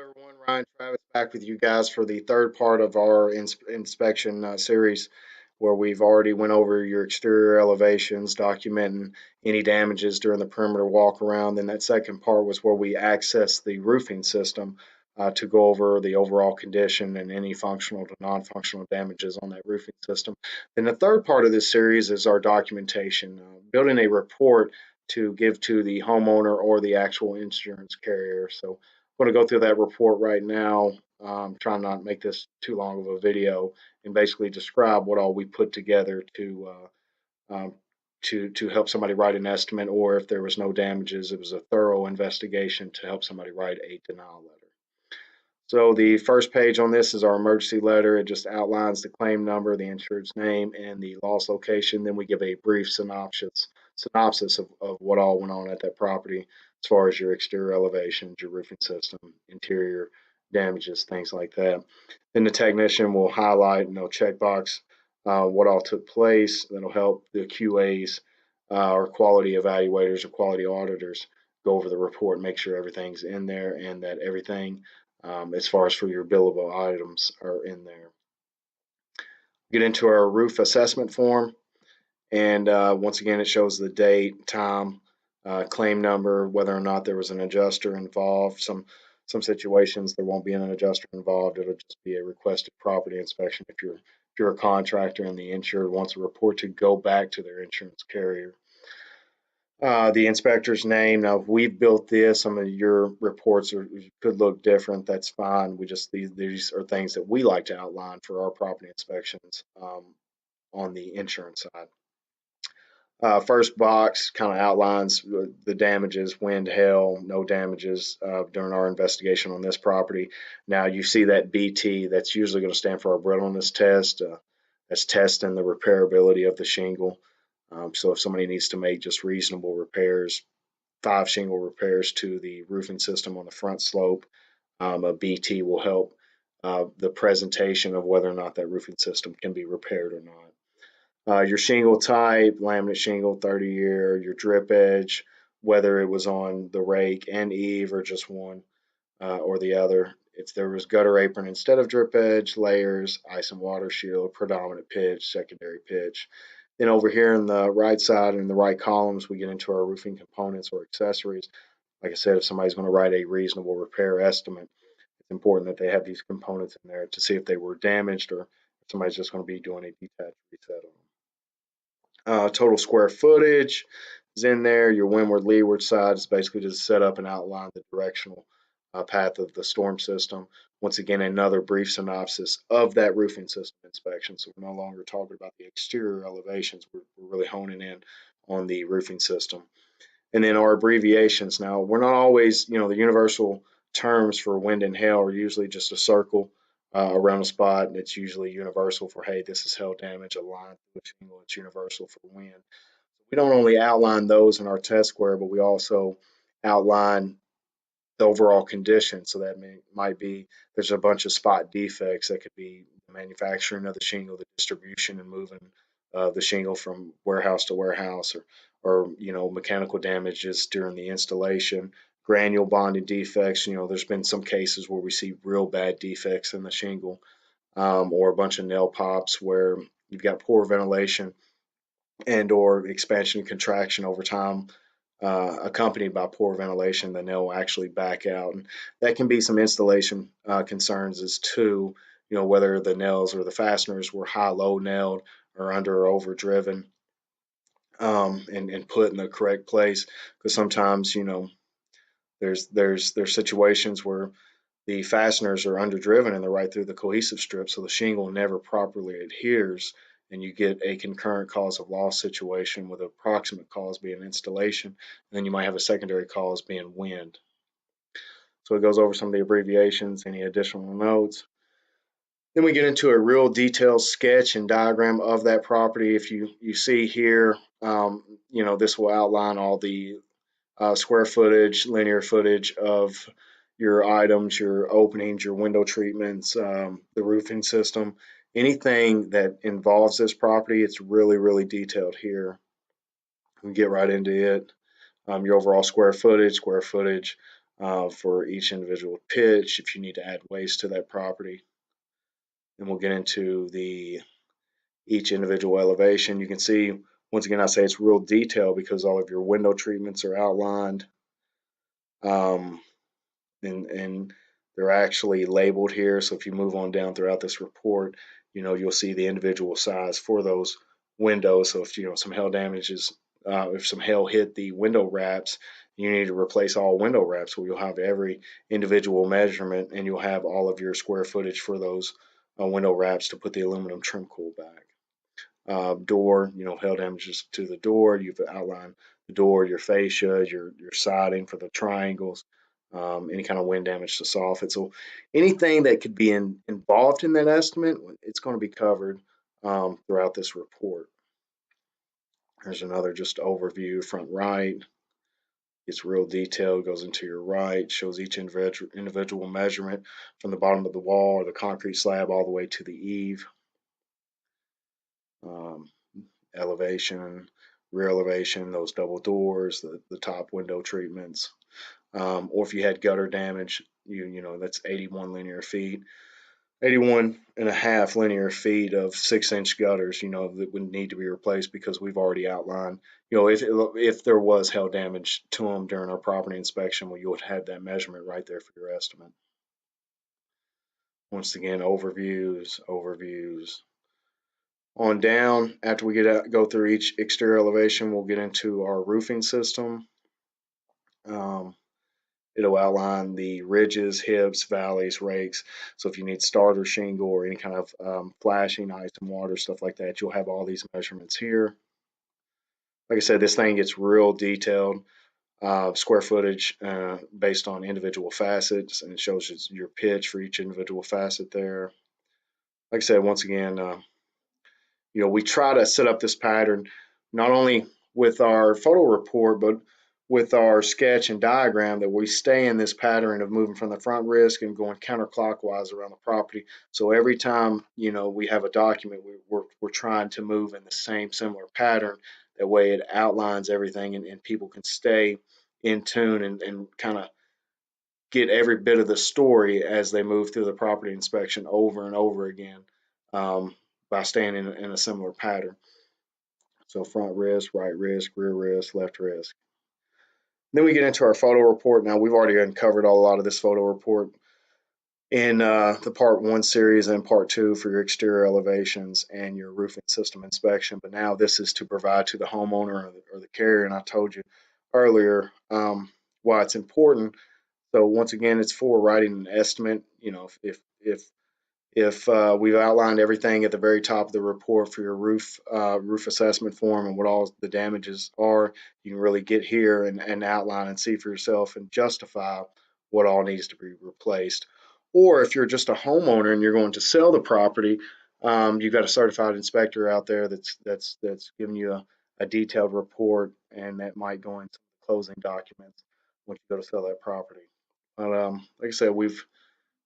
everyone, Ryan Travis back with you guys for the third part of our inspection series where we've already went over your exterior elevations, documenting any damages during the perimeter walk around. Then that second part was where we access the roofing system to go over the overall condition and any functional to non-functional damages on that roofing system. Then the third part of this series is our documentation, building a report to give to the homeowner or the actual insurance carrier. So I'm going to go through that report right now. Trying not to make this too long of a video, and basically describe what all we put together to help somebody write an estimate, or if there was no damages, it was a thorough investigation to help somebody write a denial letter. So the first page on this is our emergency letter. It just outlines the claim number, the insured's name, and the loss location. Then we give a brief synopsis of what all went on at that property as far as your exterior elevations, your roofing system, interior damages, things like that. Then the technician will highlight and they'll checkbox what all took place. That'll help the QAs or quality evaluators or quality auditors go over the report and make sure everything's in there and that everything as far as for your billable items are in there. Get into our roof assessment form, and once again it shows the date, time, claim number, whether or not there was an adjuster involved. Some situations there won't be an adjuster involved. It'll just be a requested property inspection if you're a contractor and the insured wants a report to go back to their insurance carrier. The inspector's name. Now, if we've built this, some of your reports could look different. That's fine. These are things that we like to outline for our property inspections on the insurance side. First box kind of outlines the damages, wind, hail, no damages during our investigation on this property. Now, you see that BT, that's usually going to stand for our brittleness test. That's testing the repairability of the shingle. So if somebody needs to make just reasonable repairs, 5 shingle repairs to the roofing system on the front slope, a BT will help the presentation of whether or not that roofing system can be repaired or not. Your shingle type, laminate shingle, 30-year, your drip edge, whether it was on the rake and eave or just one or the other. If there was gutter apron instead of drip edge, layers, ice and water shield, predominant pitch, secondary pitch. Then over here on the right side in the right columns, we get into our roofing components or accessories. Like I said, if somebody's going to write a reasonable repair estimate, it's important that they have these components in there to see if they were damaged or if somebody's just going to be doing a detached reset on them. Total square footage is in there. Your windward, leeward side is basically just set up and outline the directional path of the storm system. Once again, another brief synopsis of that roofing system inspection. So we're no longer talking about the exterior elevations. We're really honing in on the roofing system. And then our abbreviations. Now, we're not always, the universal terms for wind and hail are usually just a circle around a spot, and it's usually universal for, hey, this is hail damage, a line through a shingle. It's universal for wind. We don't only outline those in our test square, but we also outline the overall condition. So that might be there's a bunch of spot defects that could be the manufacturing of the shingle, the distribution and moving the shingle from warehouse to warehouse, or mechanical damages during the installation, granule bonding defects. There's been some cases where we see real bad defects in the shingle, or a bunch of nail pops where you've got poor ventilation and or expansion and contraction over time, accompanied by poor ventilation. The nail will actually back out, and that can be some installation concerns as to whether the nails or the fasteners were high-low nailed or under or over driven, and put in the correct place. Because sometimes there's situations where the fasteners are underdriven and they're right through the cohesive strip, so the shingle never properly adheres, and you get a concurrent cause of loss situation with a proximate cause being installation, and then you might have a secondary cause being wind. So it goes over some of the abbreviations, any additional notes. Then we get into a real detailed sketch and diagram of that property. If you see here, this will outline all the square footage, linear footage of your items, your openings, your window treatments, the roofing system, anything that involves this property. It's really, really detailed here. We get right into it. Your overall square footage, for each individual pitch, if you need to add waste to that property. And we'll get into each individual elevation. You can see, once again, I say it's real detailed because all of your window treatments are outlined. Um, and they're actually labeled here. So if you move on down throughout this report, you'll see the individual size for those windows. So if some hail damages, if some hail hit the window wraps, you need to replace all window wraps. So you'll have every individual measurement, and you'll have all of your square footage for those window wraps to put the aluminum trim cool back. Door, hail damages to the door. You've outlined the door, your fascia, your siding for the triangles, any kind of wind damage to soffit. So anything that could be involved in that estimate, it's going to be covered throughout this report. There's another just overview, front right. It's real detailed, goes into your right, shows each individual measurement from the bottom of the wall or the concrete slab all the way to the eave. Elevation, rear elevation, those double doors, the top window treatments. Or if you had gutter damage, that's 81 linear feet. 81 and a half linear feet of 6-inch gutters, that would need to be replaced because we've already outlined, if there was hail damage to them during our property inspection, well, you would have that measurement right there for your estimate. Once again, overviews. On down, after we go through each exterior elevation, we'll get into our roofing system. It'll outline the ridges, hips, valleys, rakes. So if you need starter shingle or any kind of flashing, ice and water, stuff like that, you'll have all these measurements here. Like I said, this thing gets real detailed, square footage based on individual facets, and it shows your pitch for each individual facet there. Like I said, once again, we try to set up this pattern not only with our photo report, but with our sketch and diagram, that we stay in this pattern of moving from the front risk and going counterclockwise around the property. So every time we have a document, we're trying to move in the same similar pattern. That way it outlines everything, and people can stay in tune and kind of get every bit of the story as they move through the property inspection over and over again, by staying in a similar pattern. So front risk, right risk, rear risk, left risk. Then we get into our photo report. Now, we've already uncovered a lot of this photo report in the part 1 series and part 2 for your exterior elevations and your roofing system inspection. But now this is to provide to the homeowner or the carrier. And I told you earlier why it's important. So once again, it's for writing an estimate. If we've outlined everything at the very top of the report for your roof assessment form and what all the damages are, you can really get here and outline and see for yourself and justify what all needs to be replaced. Or if you're just a homeowner and you're going to sell the property, you've got a certified inspector out there that's giving you a detailed report, and that might go into closing documents when you go to sell that property. But like I said, we've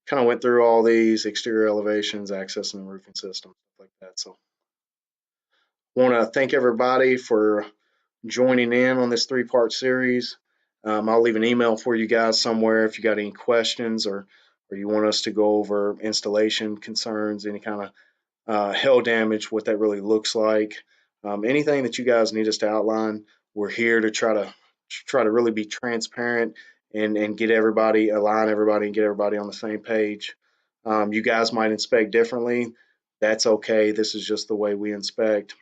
kind of went through all these exterior elevations, access and roofing systems, stuff like that. So I want to thank everybody for joining in on this 3-part series. I'll leave an email for you guys somewhere if you got any questions, or you want us to go over installation concerns, any kind of hail damage, what that really looks like. Anything that you guys need us to outline, we're here to try to really be transparent and get everybody, align everybody, and get everybody on the same page. You guys might inspect differently. That's okay. This is just the way we inspect.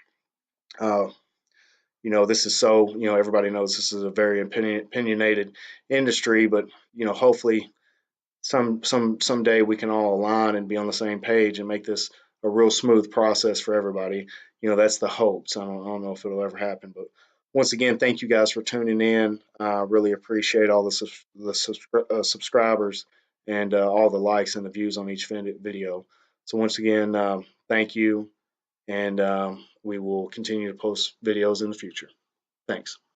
This is so, everybody knows this is a very opinionated industry, but, hopefully someday we can all align and be on the same page and make this a real smooth process for everybody. That's the hope. So I don't know if it'll ever happen, but once again, thank you guys for tuning in. Really appreciate all the subscribers and all the likes and the views on each video. So once again, thank you, and we will continue to post videos in the future. Thanks.